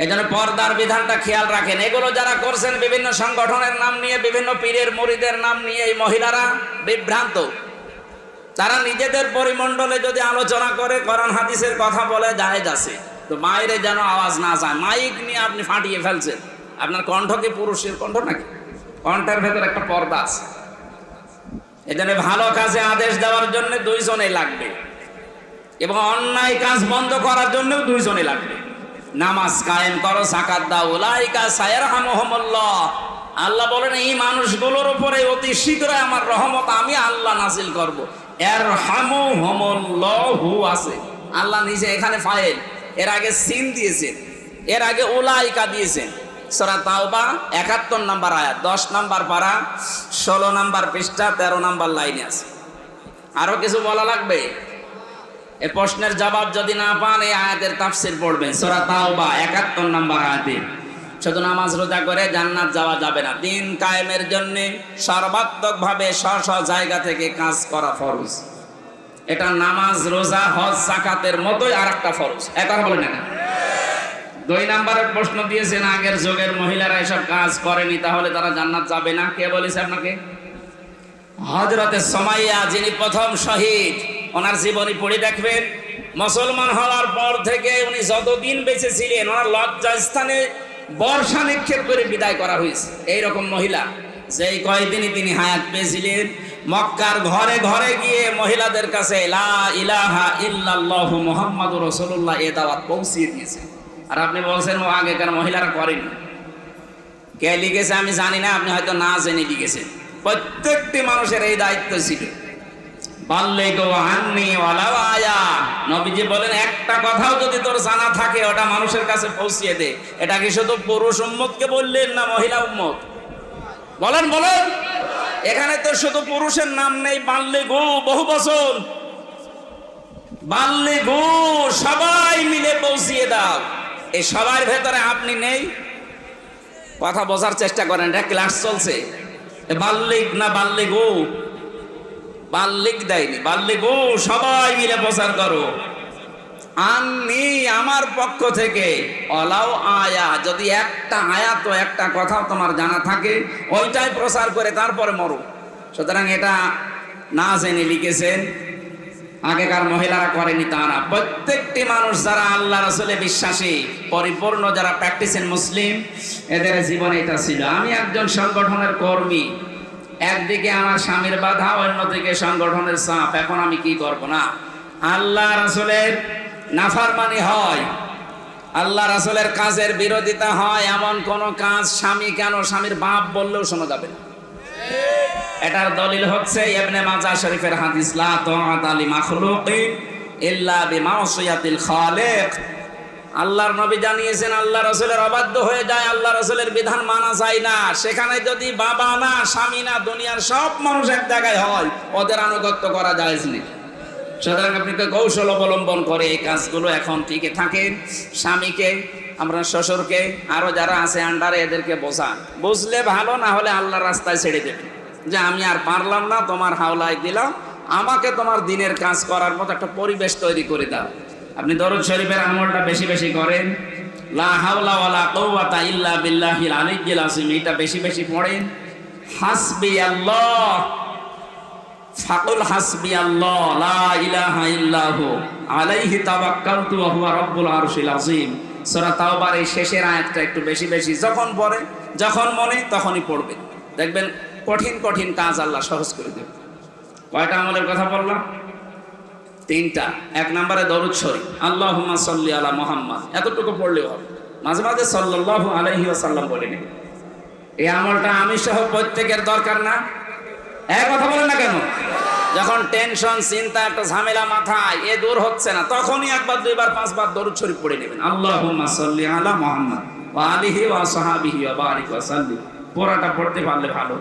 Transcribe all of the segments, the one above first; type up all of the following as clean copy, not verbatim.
এজন্য পর্দার বিধানটা খেয়াল রাখেন। এগুলো যারা করছেন বিভিন্ন সংগঠনের নাম নিয়ে, বিভিন্ন পীরের মুরিদের নাম নিয়ে, এই মহিলারা বিভ্রান্ত। তারা নিজেদের পরিমণ্ডলে যদি আলোচনা করে কোরআন হাদিসের কথা বলে জায়েজ আছে, তো বাইরে যেন আওয়াজ না যায়। মাইক নিয়ে আপনি ফাটিয়ে ফেলছেন। আপনার কণ্ঠ কি পুরুষের কণ্ঠ নাকি? কণ্ঠের ভেতর একটা পর্দা আছে। এজন্য ভালো কাজে আদেশ দেওয়ার জন্য দুইজনে লাগবে, এবং অন্যায় কাজ বন্ধ করার জন্য দুইজনে লাগবে। নামাজ কায়েম করো, যাকাত দাও, উলাইকা সায়ারহামুহুমুল্লাহ। আল্লাহ বলেন এই মানুষগুলোর উপরে অতি শীঘ্রই আমার রহমত আমি আল্লাহ নাজিল করব। ইয়ারহামুহুমুল্লাহু আছে, আল্লাহ নিজে এখানে ফাইল, এর আগে সিন দিয়েছেন, এর আগে উলাইকা দিয়েছেন। সূরা তাওবা ৭১ নম্বর আয়াত, ১০ নম্বর পারা, ১৬ নম্বর পৃষ্ঠা, ১৩ নম্বর লাইনে আছে। আরো কিছু বলা লাগবে? এই প্রশ্নের জবাব যদি না পান এই আয়াতের তাফসীর পড়বেন। সূরা তাওবা ৭১ নম্বর আয়াতে। শুধু নামাজ রোজা করে জান্নাত যাওয়া যাবে না, দিন কায়েমের জন্য সর্বাত্মকভাবে স্ব জায়গা থেকে কাজ করা ফরজ। এটা নামাজ রোজা হজ যাকাতের মতোই আর একটা ফরজ। একবার বলেন না? ২ নম্বরের প্রশ্ন দিয়েছেন, আগের যুগের মহিলারা এসব কাজ করেনি, তাহলে তারা জান্নাত যাবে না। কে বলেছে আপনাকে? হযরতে সুমাইয়া, যিনি প্রথম শহীদ, ওনার জীবনী পড়ে দেখবেন। মুসলমান হওয়ার পর থেকে উনি যতদিন বেঁচে ছিলেন, ওনার লজ্জাস্থানে বর্ষা নিক্ষেপ করে বিদায় করা হয়েছে। এইরকম মহিলা যেই কয়দিনই তিনি হায়াত পেয়েছিলেন, মক্কার ঘরে ঘরে গিয়ে মহিলাদের কাছে লা ইলাহা ইল্লাল্লাহু মুহাম্মাদুর রাসূলুল্লাহ এ দাওয়াত পৌঁছিয়ে দিয়েছে। আর আপনি বলছেন ও আগেকার মহিলারা করেনি। কে লিখেছে আমি জানি না, আপনি হয়তো না জেনে লিখেছেন। প্রত্যেকটি মানুষের এই দায়িত্ব ছিল। বাল্লিগু আন্নী ওয়ালাউ আয়া। নবীজি বলেন একটা কথাও যদি তোর জানা থাকে ওটা মানুষের কাছে পৌঁছিয়ে দে। এটা কি শুধু পুরুষ উম্মতকে বললেন না মহিলা উম্মত? বলেন বলেন। এখানে তো শুধু পুরুষের নাম নেই, বাল্লিগু বহু বচন। বাল্লিগু সবাই মিলে পৌঁছিয়ে দাও। এই সবার ভেতরে আপনি নেই। কথা বোঝার চেষ্টা করেন, এটা ক্লাস চলছে। বাল্লিগ না বাল্লিগু? বাল্লিগ দেয়নি, বাল্লিগু সবাই মিলে প্রচার করো। আন্নি আমার পক্ষ থেকে, ওয়ালাউ আয়া যদি একটা আয়াত ও একটা কথাও তোমার জানা থাকে ওইটাই প্রচার করে তারপরে মরো। সুতরাং এটা না জেনে লিখেছেন, আগেকার মহিলারা করেনি তারা। প্রত্যেকটি মানুষ যারা আল্লাহ রাসূলে বিশ্বাসী, পরিপূর্ণ যারা প্র্যাকটিসিং মুসলিম, এদের জীবনে এটা ছিল। আমি একজন সংগঠনের কর্মী, একদিকে আমার স্বামীর বাধা, অন্যদিকে সংগঠনের চাপ। এখন আমি কি করব? না, আল্লাহ রাসূলের নাফরমানি হয়, আল্লাহ রাসূলের কাজের বিরোধিতা হয়, এমন কোন কাজ স্বামী কেন স্বামীর বাপ বললেও শোনা যাবে না। এটার দলিল হচ্ছে ইবনে মাজাহ শরীফের হাদিস, লা তাআতা লি মাখলুকিন ইল্লা বিমাসিয়াতিল খালিক। আল্লাহর নবী জানিয়েছেন আল্লাহ রাসূলের অবাধ্য হয়ে যায়, আল্লাহ রাসূলের বিধান মানা যায় না। সেখানে যদি বাবা না, স্বামী না, দুনিয়ার সব মানুষ এক জায়গায় হয়, ওদের আনুগত্য করা জায়েজ নেই। সুতরাং আপনি তো কৌশল অবলম্বন করে এই কাজগুলো এখন টিকে থাকেন। স্বামীকে, আমরা শ্বশুরকে, আরো যারা আছে আন্ডারে এদেরকে বোঝান। বুঝলে ভালো, না হলে আল্লাহর রাস্তায় ছেড়ে দেবেন যে আমি আর পারলাম না, তোমার হাওলায় দিলাম, আমাকে তোমার দিনের কাজ করার মতো একটা পরিবেশ তৈরি করে দাও। আপনি দরুদ শরীফের আমলটা বেশি বেশি করেন, লা হাওলা ওয়ালা কুওয়াতা ইল্লা বিল্লাহিল আলিয়্যিল আযীম, এটা বেশি বেশি পড়েন। হাসবি আল্লাহ, ফাকুল হাসবি আল্লাহ লা ইলাহা ইল্লাহু আলাইহি তাওয়াক্কালতু ওয়া হুয়া রাব্বুল আরশিল আযীম। সূরা তাওবার এই শেষের আয়াতটা একটু বেশি বেশি যখন পড়ে, যখন মনে তখনই পড়বেন, দেখবেন কঠিন কঠিন কাজ আল্লাহ সহজ করে দেবে। কয়টা আমলের কথা বললাম? 3টা। 1 নম্বরে দরুদ শরীফ, আল্লাহুম্মা সাল্লি আলা মুহাম্মাদ, এতটুকু পড়লেও হবে। মাঝে মাঝে সাল্লাল্লাহু আলাইহি ওয়াসাল্লাম বলে নেবেন। এই আমলটা আমি সহ প্রত্যেকের দরকার না? এক কথা বলেন না কেন? যখন টেনশন, চিন্তা, একটা ঝামেলা মাথায় এ দূর হচ্ছে না, তখনই একবার, দুইবার, 5 বার দরুদ শরীফ পড়ে নেবেন। আল্লাহুম্মা সাল্লি আলা মুহাম্মাদ ওয়া আলিহি ওয়া সাহাবিহি ওয়া বারিক ওয়া সাল্লিম। পুরোটা পড়তে পারলে ভালো।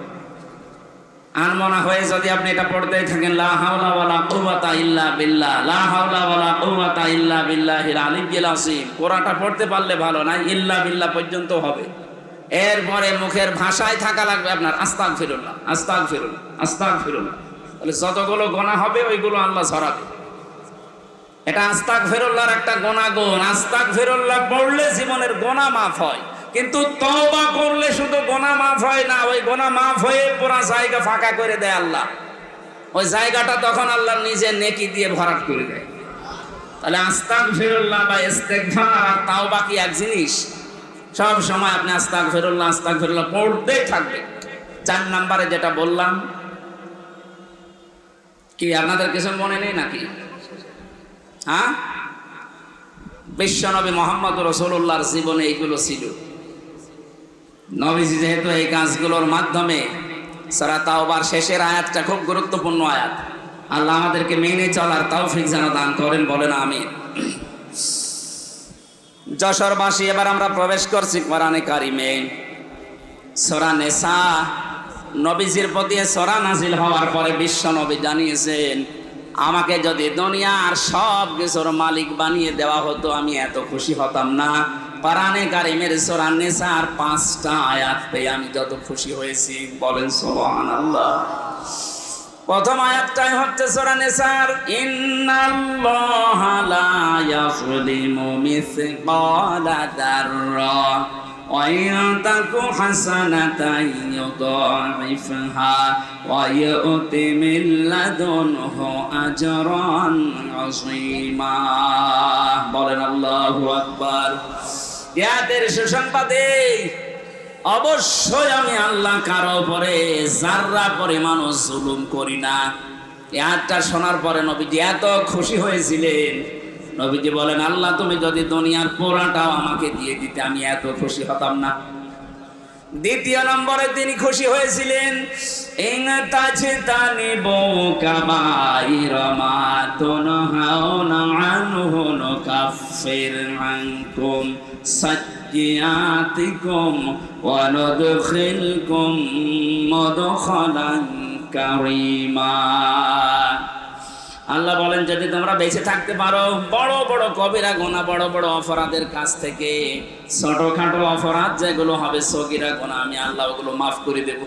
আনমনা হয়ে যদি আপনি এটা পড়তেই থাকেন, লা হাওলা ওয়ালা কুওয়াতা ইল্লা বিল্লাহ, লা হাওলা ওয়ালা কুওয়াতা ইল্লা বিল্লাহিল আলিয়্যিল আযীম, পুরোটা পড়তে পারলে ভালো, না ইল্লা বিল্লাহ পর্যন্ত হবে। এরপরে মুখের ভাষায় থাকা লাগবে আপনার আস্তাগফিরুল্লাহ, আস্তাগফিরুল্লাহ, আস্তাগফিরুল্লাহ। তাহলে যতগুলো গুনাহ হবে ওইগুলো আল্লাহ ঝরাবে। এটা আস্তাগফিরুল্লাহর একটা গুণাগুণ। আস্তাগফিরুল্লাহ পড়লে জীবনের গুনাহ মাফ হয়, কিন্তু তওবা করলে শুধু গুনাহ মাফ হয় না, ওই গুনাহ মাফ হয়ে পুরো জায়গা ফাঁকা করে দেয় আল্লাহ। ওই জায়গাটা তখন আল্লাহ নিজে নেকি দিয়ে ভরাট করে দেয়। তাহলে আস্তাগফিরুল্লাহ বা ইস্তেগফার আর তাওবা কি এক জিনিস? সব সময় আপনি আস্তাগফিরুল্লাহ পড়তেই থাকবেন। 4 নম্বরে যেটা বললাম, কি আপনাদের কিছু মনে নেই নাকি? হ্যাঁ, বিশ্বনবী মুহাম্মদ রাসূলুল্লাহর জীবনে এইগুলো ছিল। নবীজি যেহেতু এই কাজগুলোর মাধ্যমে, সূরা তাওবার শেষের আয়াতটা খুব গুরুত্বপূর্ণ আয়াত, আল্লাহ আমাদেরকে মেনে চলার তৌফিক যেন দান করেন, বলেন আমিন। যশোরবাসী, এবার আমরা প্রবেশ করছি কোরআনে কারিমে, সূরা নিসা। নবীজির প্রতি সূরা নাজিল হওয়ার পরে বিশ্ব নবী জানিয়েছেন, আমাকে যদি দুনিয়ার সব কিছুর মালিক বানিয়ে দেওয়া হতো আমি এত খুশি হতাম না। কোরআনে কারিমের সূরা নিসার 5টা আয়াত পেয়ে আমি যত খুশি হয়েছি, বলেন সুবহানাল্লাহ। প্রথম আয়াতটাই হচ্ছে সূরা নিসার, ইন্নাল্লাহা লা ইয়াযলিমু মিসকালা যাররা ওয়া ইয়াতাকু হাসানাতান ইউদাইফহা ওয়া ইউতি মিন লাদুনহু আজরান আযীমা, বলেন আল্লাহু আকবার। ইয়াদের সুসংবাদে অবশ্যই আমি আল্লাহ কারো উপরে যাররা পরিমাণও জুলুম করি না। এই আয়াতটা শোনার পরে নবীজি এত খুশি হয়েছিলেন। নবীজি বলেন, আল্লাহ তুমি যদি দুনিয়ার পুরাটাও আমাকে দিয়ে দিতে আমি এত খুশি হতাম না। দ্বিতীয় নম্বরে তিনি খুশি হয়েছিলেন, ইন তাজতানিবু কাবাইরা মা তুনহাউনা আনহু নুকাফির আনকুম সাইয়্যাতিকুম ওয়া নুদখিলকুম মুদখালান কারীমা। আল্লাহ বলেন, যদি তোমরা বেঁচে থাকতে পারো বড় বড় কবিরা গুনাহ, বড় বড় অপরাধের কাছ থেকে ছোটখাটো অপরাধ যেগুলো হবে সগীরা গুনাহ, আমি আল্লাহ ওগুলো মাফ করে দেব।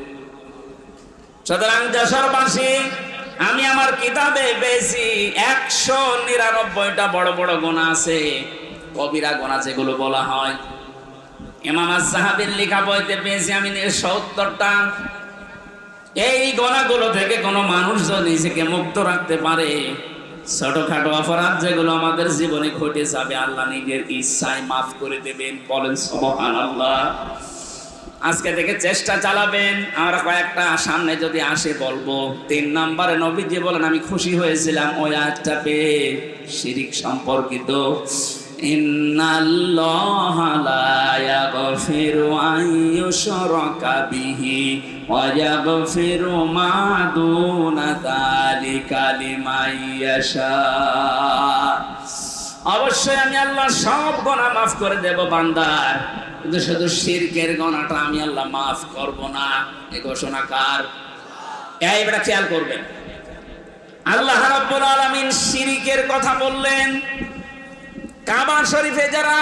সুতরাং যশোরবাসী, আমি আমার কিতাবে পেয়েছি 199টা বড় বড় গুনাহ আছে, কবিরা গুনাহ যেগুলো বলা হয়। ইমাম আয-যাহাবীর লেখা বইতে পেয়েছি আমি 70টা। এই গুনাহগুলো থেকে কোনো মানুষ যদি নিজেকে মুক্ত রাখতে পারে, ছোটখাটো অপরাধ যেগুলো আমাদের জীবনে ঘটে যাবে আল্লাহ নিজের ইচ্ছায় মাফ করে দেবেন, বলেন সুবহানাল্লাহ। আজকে থেকে চেষ্টা চালাবেন। আমরা কয়েকটা সামনে যদি আসে বলবো। 3 নম্বরে নবীজি বলেন, আমি খুশি হয়েছিলাম ওই আয়াতটা পেয়ে, শিরিক সম্পর্কিত। ইন্নাল্লাহা লা ইয়াগফিরু আন ইউশরাকা বিহি ওয়া ইয়াগফিরু মা দুনা যালিকা লিমান ইয়াশা। অবশ্যই আমি আল্লাহ সব গুনাহ মাফ করে দেব বান্দার, কিন্তু শুধু শিরকের গুনাহটা আমি আল্লাহ মাফ করব না। এই ঘোষণা কার? এইটা খেয়াল করবেন। আল্লাহ রাব্বুল আলামিন শিরকের কথা বললেন। কাবা শরীফে যারা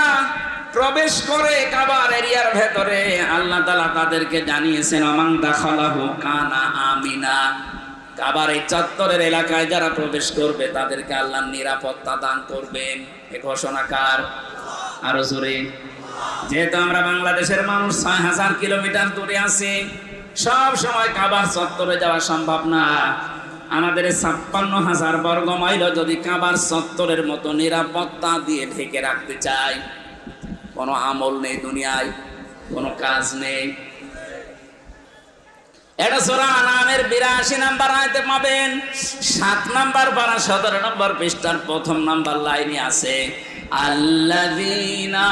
প্রবেশ করে কাবার এরিয়ার ভেতরে, আল্লাহ তাআলা তাদেরকে জানিয়েছেন, আমান দাখালাহু কানা আমিনা। কাবার এই চত্বরের এলাকায় যারা প্রবেশ করবে তাদেরকে আল্লাহ নিরাপত্তা দান করবেন। এই ঘোষণা কার? আরো জোরে। যেহেতু আমরা বাংলাদেশের মানুষ 6000 কিলোমিটার দূরে আছি, সব সময় কাবার চত্বরে যাওয়া সম্ভব না। আমাদের 56,000 বর্গ মাইল যদি কাবার চত্বরের মতো নিরাপত্তা দিয়ে ঢেকে রাখতে চাই, কোনো আমল নেই দুনিয়ায়, কোনো কাজ নেই। এটা সূরা আনামের 82 নম্বর আয়াতে পাবেন। 7 নম্বর পারা 17 নম্বর পৃষ্ঠার 1 নম্বর লাইনে আছে, আল্লাযীনা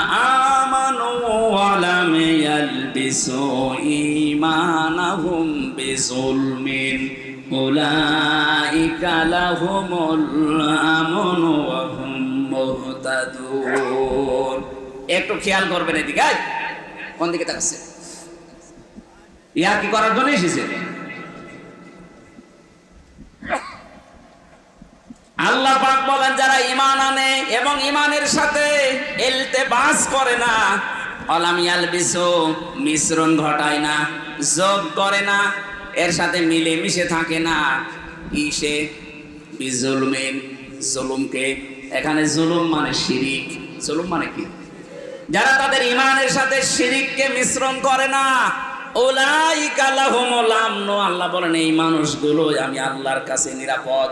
আমানু ওয়া লাম ইয়ালবিসু ঈমানাহুম বিযুলমিন উলাইকা লাহুমুল আমনু ওয়া হুম মুহতাদুন। একটু খেয়াল করবেন এদিকে, কোন দিকে তাকাচ্ছে? ইয়া কি করার জন্য এসেছে? আল্লাহ পাক বলেন, যারা ঈমান আনে এবং ঈমানের সাথে ইলতিবাস করে না, আলাম ইয়ালবিসু, মিশ্রণ ঘটায় না, যোগ করে না, এর সাথে মিলে মিশে থাকে না, কিসে? বিজুলমিন, জুলুমকে। এখানে জুলুম মানে শিরিক। জুলুম মানে কি? যারা তাদের ইমানের সাথে শিরিককে মিশ্রণ করে না, উলাইকা লাহুমুল আমন, আল্লাহ বলেন এই মানুষগুলো আমি আল্লাহর কাছে নিরাপদ।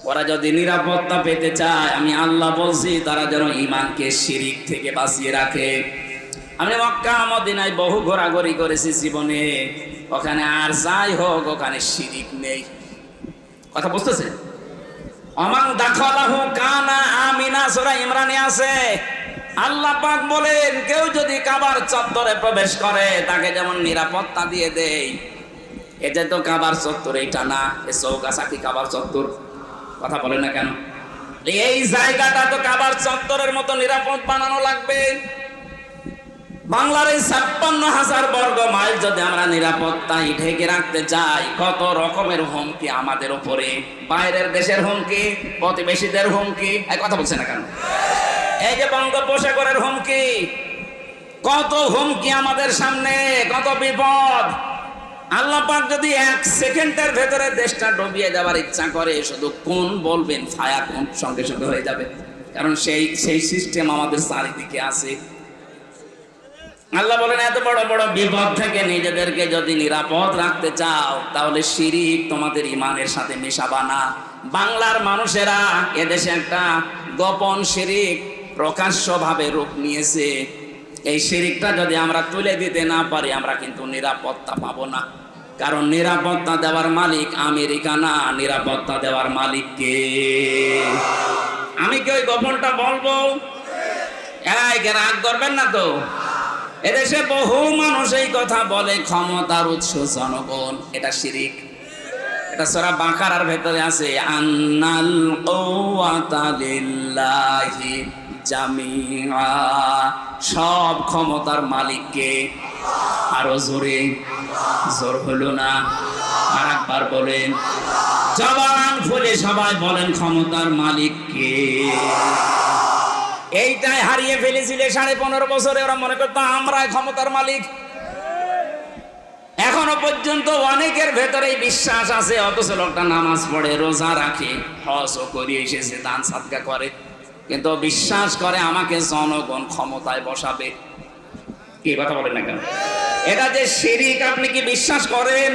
ওরা যদি নিরাপত্তা পেতে চায়, আমি আল্লাহ বলছি তারা যেন ইমানকে শিরিক থেকে বাঁচিয়ে রাখে। আমি মক্কা মদিনায় বহু ঘোরাঘুরি করেছি জীবনে, ওখানে আর যাই হোক ওখানে শিরিক নেই। কথা বুঝতেছে? অমান দাখালাহু কানা আমিনা, সূরা ইমরানে আছে। আল্লাহ পাক বলেন কেউ যদি কাবার চত্বরে প্রবেশ করে তাকে যেমন নিরাপত্তা দিয়ে দেয়। এটা তো কাবার চত্বর, এটা না, এ চৌগাছা কি কাবার চত্বর? কথা বলে না কেন? এই জায়গাটা তো কাবার চত্বরের মতো নিরাপদ বানানো লাগবে। বাংলার এই ৫৬,০০০ বর্গ মাইল যদি আমরা নিরাপত্তায় ঢেকে রাখতে চাই, কত রকমের হুমকি আমাদের উপরে, বাইরের দেশের হুমকি, প্রতিবেশীদের হুমকি, এই কথা বলছে না কেন? এই যে বঙ্গোপসাগরের হুমকি, কত হুমকি আমাদের সামনে, কত বিপদ। আল্লাহ পাক যদি ১ সেকেন্ডের ভেতরে দেশটা ডুবিয়ে দেওয়ার ইচ্ছা করে, শুধু কোন বলবেন, ফায়ার কোন সঙ্গে সঙ্গে হয়ে যাবে, কারণ সেই সিস্টেম আমাদের চারিদিকে আছে। আল্লাহ বলেন এত বড় বড় বিপদ থেকে নিজেদেরকে যদি নিরাপদ রাখতে চাও, তাহলে শিরিক তোমাদের ইমানের সাথে মেশাবা না। বাংলার মানুষেরা এদেশে একটা গোপন শিরিক প্রকাশ্যভাবে রূপ নিয়েছে। এই শিরিকটা যদি আমরা তুলে দিতে না পারি, আমরা কিন্তু নিরাপত্তা পাবো না। কারণ নিরাপত্তা দেওয়ার মালিক আমেরিকা না, নিরাপত্তা দেওয়ার মালিক কে? আমি কি ওই গোপনটা বলবো? রাগ করবেন না তো? এদেশে বহু মানুষ এই কথা বলে, ক্ষমতার উৎস জনগণ, এটা শিরিক। এটা সূরা বাকারার ভেতরে আছে, আন্নাল কুওয়াতা লিল্লাহি জামিআ, সব ক্ষমতার মালিককে। আরো জোরে, জোর হলো না, আর একবার বলেন, জবান খুলে সবাই বলেন, ক্ষমতার মালিককে। এইটাই হারিয়ে ফেলেছিল ১৫.৫ বছরে। ওরা মনে করতো আমরাই ক্ষমতার মালিক। এখনো পর্যন্ত অনেকের ভেতরে বিশ্বাস আছে, অথচ লোকটা নামাজ পড়ে, রোজা রাখে, হজও করে এসেছে, দান সাদকা করে, কিন্তু বিশ্বাস করে আমাকে জনগণ ক্ষমতায় বসাবে। কি কথা বলেন না কেন? এটা যে শিরিক, আপনি কি বিশ্বাস করেন?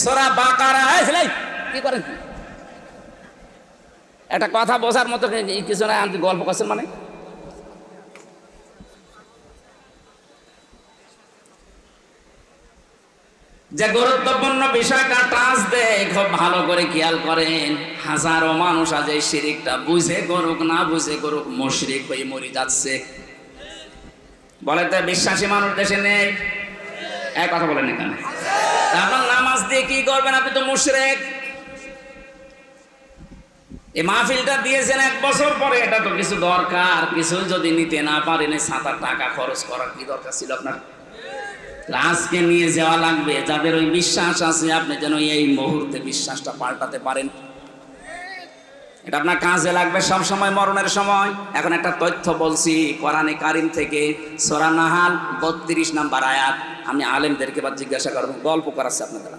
সূরা বাকারা, কি করেন? একটা কথা বোঝার মতো কিছু না, আপনি গল্প করছেন মানে। যে গুরুত্বপূর্ণ বিষয়টা টাচ দেয়, খুব ভালো করে খেয়াল করেন। হাজারো মানুষ আজ এই শিরিকটা বুঝে করুক না বুঝে করুক, মুশরিক হয়ে মরে যাচ্ছে। বলে তো বিশ্বাসী মানুষ দেশে নেই, এক কথা বলেন এখানে। আপনার নামাজ দিয়ে কি করবেন? আপনি তো মুশরিক। এই মাহফিলটা দিয়েছেন ১ বছর পরে, এটা তো কিছু দরকার, কিছু যদি নিতে না পারেন, ৭ টাকা খরচ করার কি দরকার ছিল আপনার? আজকে নিয়ে যাওয়া লাগবে। যাদের ওই বিশ্বাস আছে, আপনি যেন এই মুহূর্তে বিশ্বাসটা পাল্টাতে পারেন। এটা আপনার কাজে লাগবে সব সময়, মরণের সময়। এখন একটা তথ্য বলছি কোরআনে কারিম থেকে, সূরা নাহাল ৩২ নম্বর আয়াত। আমি আলেমদেরকে বা জিজ্ঞাসা করবো, গল্প করাচ্ছে আপনাদের।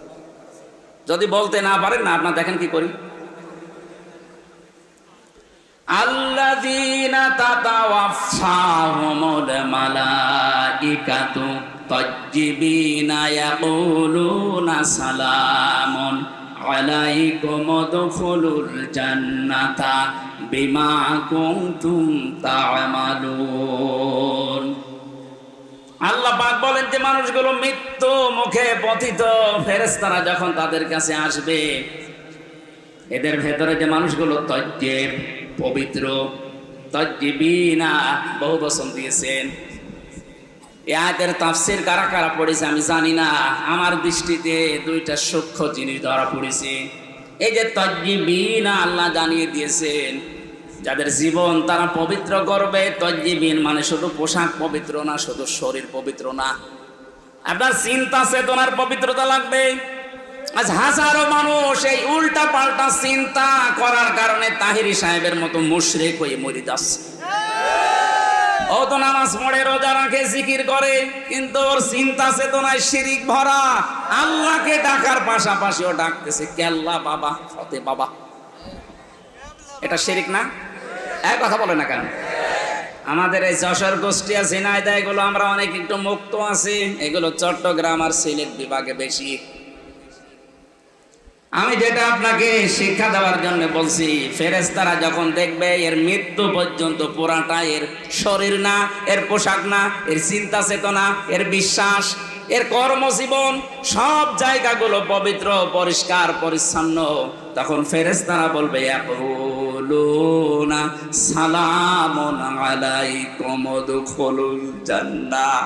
যদি বলতে না পারেন না, আপনার দেখেন কি করি। আল্লাযীনা তাতাওয়াফাহুমুল মালাইকাতু তাজ্জিবিনা ইয়াকুলুনা সালামুন আলাইকুম উদখুলুল জান্নাতা বিমা কুনতুম তা'মালুন। আল্লাহ পাক বলেন যে মানুষগুলো মৃত্যু মুখে পতিত, ফেরেশতারা যখন তাদের কাছে আসবে, এদের ভেতরে যে মানুষগুলো তাজ্জিব, পবিত্র, তাজ্জিবিনা বহু বচন দিয়েছেন। এই আয়াতের তাফসীর কারা কারা পড়েছে আমি জানি না, আমার দৃষ্টিতে 2টা সূক্ষ্ম জিনিস ধরা পড়েছে। এই যে তাজ্জিবিনা, আল্লাহ জানিয়ে দিয়েছেন যাদের জীবন তারা পবিত্র করবে। তাজ্জিবিন মানে শুধু পোশাক পবিত্র না, শুধু শরীর পবিত্র না, আপনার চিন্তা চেতনার পবিত্রতা লাগবে। আজ হাজারো মানুষ এই উল্টা পাল্টা চিন্তা করার কারণে তাহিরি সাহেবের মতো মুশরিক হয়ে মরে যাচ্ছে। ও তো নামাজ পড়ে, রোজা রাখে, জিকির করে, কিন্তু ওর চিন্তা চেতনায় শিরিক ভরা। আল্লাহকে ডাকার পাশাপাশি ও ডাকতেছে কেল্লা বাবা, ফতে বাবা। এটা শিরিক না? এক কথা বলে না কেন? আমাদের এই যশোর, কুষ্টিয়া, ঝিনাইদহ এগুলো আমরা অনেক একটু মুক্ত আছি, এগুলো চট্টগ্রাম আর সিলেট বিভাগে বেশি। আমি যেটা আপনাকে শিক্ষা দেওয়ার জন্য বলছি, ফেরেশতারা যখন দেখবে এর মৃত্যু পর্যন্ত পুরাটা এর শরীর না, এর পোশাক না, এর চিন্তা চেতনা, এর বিশ্বাস, এর কর্মজীবন, সব জায়গাগুলো পবিত্র, পরিষ্কার, পরিচ্ছন্ন, তখন ফেরেশতারা বলবে ইয়াকুলুনা সালামুন আলাইকুম উদখুলুল জান্নাহ,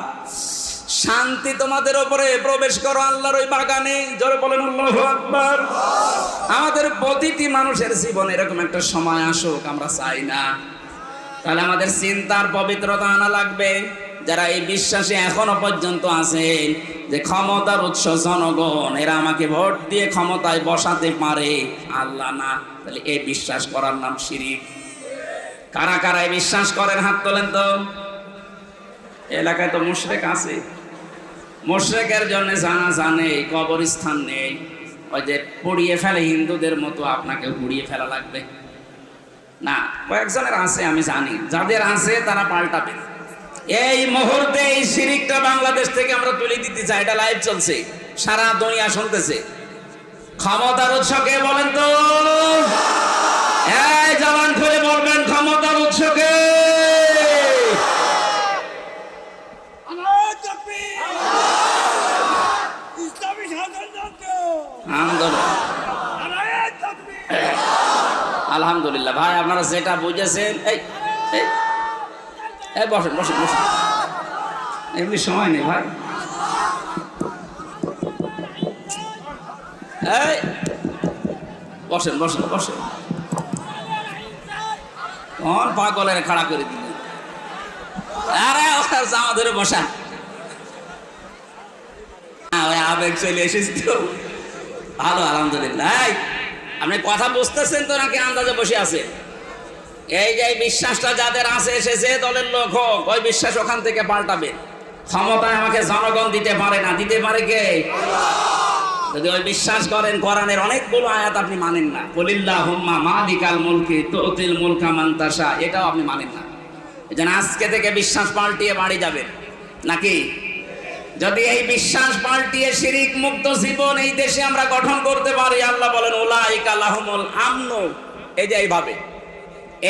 শান্তি তোমাদের উপরে, প্রবেশ করো আল্লাহর ওই বাগানে। জোরে বলেন আল্লাহু আকবার। আমাদের প্রতিটি মানুষের জীবনে এরকম একটা সময় আসুক, আমরা চাই না। তাহলে আমাদের চিন্তার পবিত্রতা আনা লাগবে। যারা এই বিশ্বাসে এখনো পর্যন্ত আছেন যে ক্ষমতার উৎস জনগণ, এরা আমাকে ভোট দিয়ে ক্ষমতায় বসাতে পারে, আল্লাহ না, তাহলে এই বিশ্বাস করার নাম শিরক। কারা কারা এই বিশ্বাস করেন হাত তোলেন তো। এলাকায় তো মুশরিক আছে, মুশরিকের জন্য জানাজা নেই, কবরস্থান নেই, ওই যে পুড়িয়ে ফেলে হিন্দুদের মতো আপনাকে পুড়িয়ে ফেলা লাগবে না। কয়েকজনের আছে আমি জানি, যাদের আছে তারা পাল্টাবে। এই মুহূর্তে এই শিরকটা বাংলাদেশ থেকে আমরা তুলে দিতে চাই, এটা লাইভ চলছে, সারা দুনিয়া শুনতেছে। ক্ষমতার উৎস কে বলেন তো? এই জবান খুলে বলবেন ক্ষমতার উৎস কে? আলহামদুলিল্লাহ ভাই, আপনারা যেটা বুঝেছেন। এই বসেন বসেন বসেন, এমনি সময় নেই ভাই। এই বসেন বসেন বসেন, কোন পাগলের খাড়া করে দিলেন? আরে জামা ধরে বসা, আবেগ চলে এসেছি তো। ভালো আলহামদুলিল্লাহ। আপনি কথা বুঝতেছেন তো নাকি আন্দাজে বসে আছেন? এই যে বিশ্বাসটা যাদের আছে, এসেছে দলের লোক হোক, ওই বিশ্বাস ওখান থেকে পাল্টাবে। ক্ষমতায় আমাকে জনগণ দিতে পারে না, দিতে পারে কে? যদি ওই বিশ্বাস করেন কোরআনের অনেকগুলো আয়াত আপনি মানেন না, কুলিল্লাহুম্মা মালিকাল মুলকি তুতিল মুলকা মান তাশা, এটাও আপনি মানেন না। এজন্য আজকে থেকে বিশ্বাস পাল্টিয়ে বাড়ি যাবেন নাকি? যদি এই বিশ্বাস পাল্টিয়ে শিরিক মুক্ত জীবন এই দেশে আমরা গঠন করতে পারি, আল্লাহ বলেন উলাইকা লাহুমুল আমন। এই যে এইভাবে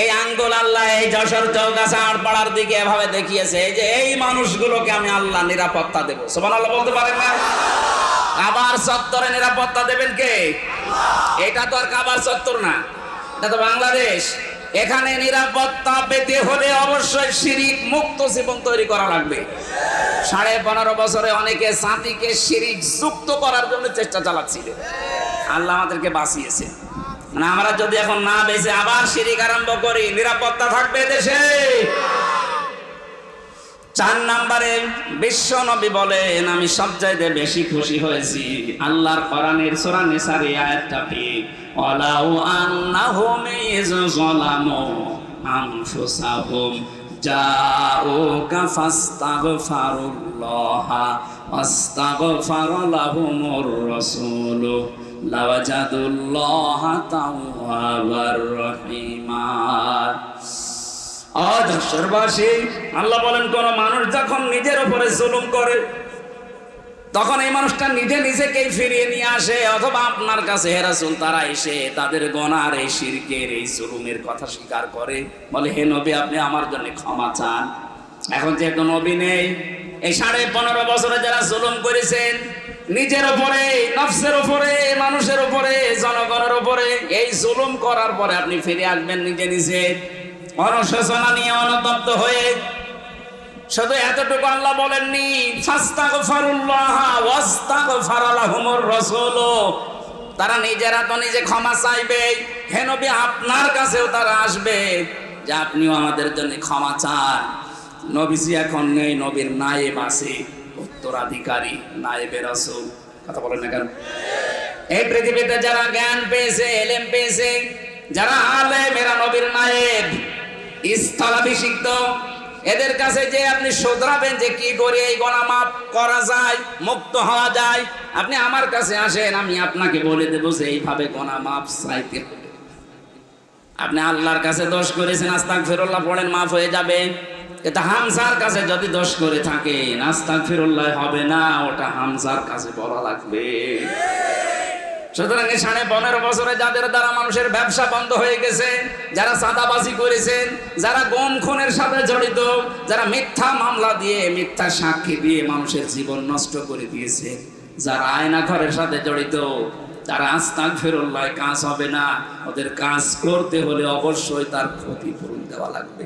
এই আঙ্গুল আল্লাহ এই যশোর চৌগাছা আড়পাড়ার দিকে এভাবে দেখিয়েছে, এই যে এই মানুষগুলোকে আমি আল্লাহ নিরাপত্তা দেবো। সুবহানাল্লাহ বলতে পারেন না? কাবার চত্বরে নিরাপত্তা দেবেন কে? এটা তো আর কাবার চত্বর না, এটা তো বাংলাদেশ। এখানে নিরাপত্তা পেতে হলে অবশ্যই শিরিক মুক্ত জীবন তৈরি করা লাগবে। 15.5 বছরে অনেকে জাতিকে শিরিক যুক্ত করার জন্য চেষ্টা চালাচ্ছিল, আল্লাহ আমাদেরকে বাঁচিয়েছে। মানে আমরা যদি এখন না বেঁচে আবার শিরিক আরম্ভ করি, নিরাপত্তা থাকবে দেশে? 4 নম্বরে বিশ্ব নবী বলেন, আমি সবচাইতে বেশি খুশি হয়েছি আল্লাহর কোরআনের সূরা নিসার আয়াতটা পেয়ে, ওয়ালাউ আন্নাহুম ইয়াযলামু আনফুসাহুম জাউকা ফাস্তাগফিরুল্লাহা ওয়াস্তাগফারা লাহুমুর রাসূল লাওয়াজাদুল্লাহা তাওয়াবার রহিমা। যশোরবাসী, আল্লাহ বলেন কোন মানুষ যখন নিজের উপরে জুলুম করে, তখন এই মানুষটা নিজে নিজেকেই ফিরিয়ে নিয়ে আসে, অথবা আপনার কাছে হে রাসূল তারা এসে তাদের গুনার, এই শিরকের, এই জুলুমের কথা স্বীকার করে, বলে হে নবী আপনি আমার জন্য ক্ষমা চান। এখন যেহেতু নবী নেই, এই 15.5 বছরে যারা জুলুম করেছেন নিজের উপরে, নফসের উপরে, মানুষের উপরে, জনগণের উপরে, এই জুলুম করার পরে আপনি ফিরে আসবেন নিজে নিজে অনুশোচনা নিয়ে, অনুতপ্ত হয়ে। শুধু এতটুকু আল্লাহ বলেননি, ফাস্তাগফিরুল্লাহা ওয়াস্তাগফারা লাহুমুর রাসূল, তারা নিজেরা তো নিজে ক্ষমা চাইবে, হে নবী আপনার কাছেও তারা আসবে যে আপনিও আমাদের জন্য ক্ষমা চান। নবীজি এখন নেই, নবীর নায়েব আছে, উত্তরাধিকারী, নায়েবে রাসূল। কথা বলেন না কেন? এই পৃথিবীতে যারা জ্ঞান পেয়েছে, এলেম পেয়েছে, যারা আলেম, এরা নবীর নায়েব, স্থলাভিষিক্ত। এদের কাছে যে আপনি শোধরাবেন যে কি করে এই গুনাহ মাফ করা যায়, মুক্ত হওয়া যায়, আপনি আমার কাছে আসেন, আমি আপনাকে বলে দেবো যে এইভাবে গুনাহ মাফ চাইতে হবে। আপনি আল্লাহর কাছে দোষ করেছেন, আস্তাগফিরুল্লাহ পড়েন, মাফ হয়ে যাবে। এটা হামজার কাছে যদি দোষ করে থাকেন, আস্তাগফিরুল্লাহ হবে না, ওটা হামজার কাছে বলা লাগবে। সুতরাং 15.5 বছরে যাদের দ্বারা মানুষের ব্যবসা বন্ধ হয়ে গেছে, যারা চাঁদাবাজি করেছেন, যারা গুম খুনের সাথে জড়িত, যারা মিথ্যা মামলা দিয়ে, মিথ্যা সাক্ষী দিয়ে মানুষের জীবন নষ্ট করে দিয়েছে, যারা আয়নাঘরের সাথে জড়িত, তারা আস্তাগফিরুল্লাহ কাজ হবে না। ওদের কাজ করতে হলে অবশ্যই তার ক্ষতিপূরণ দেওয়া লাগবে।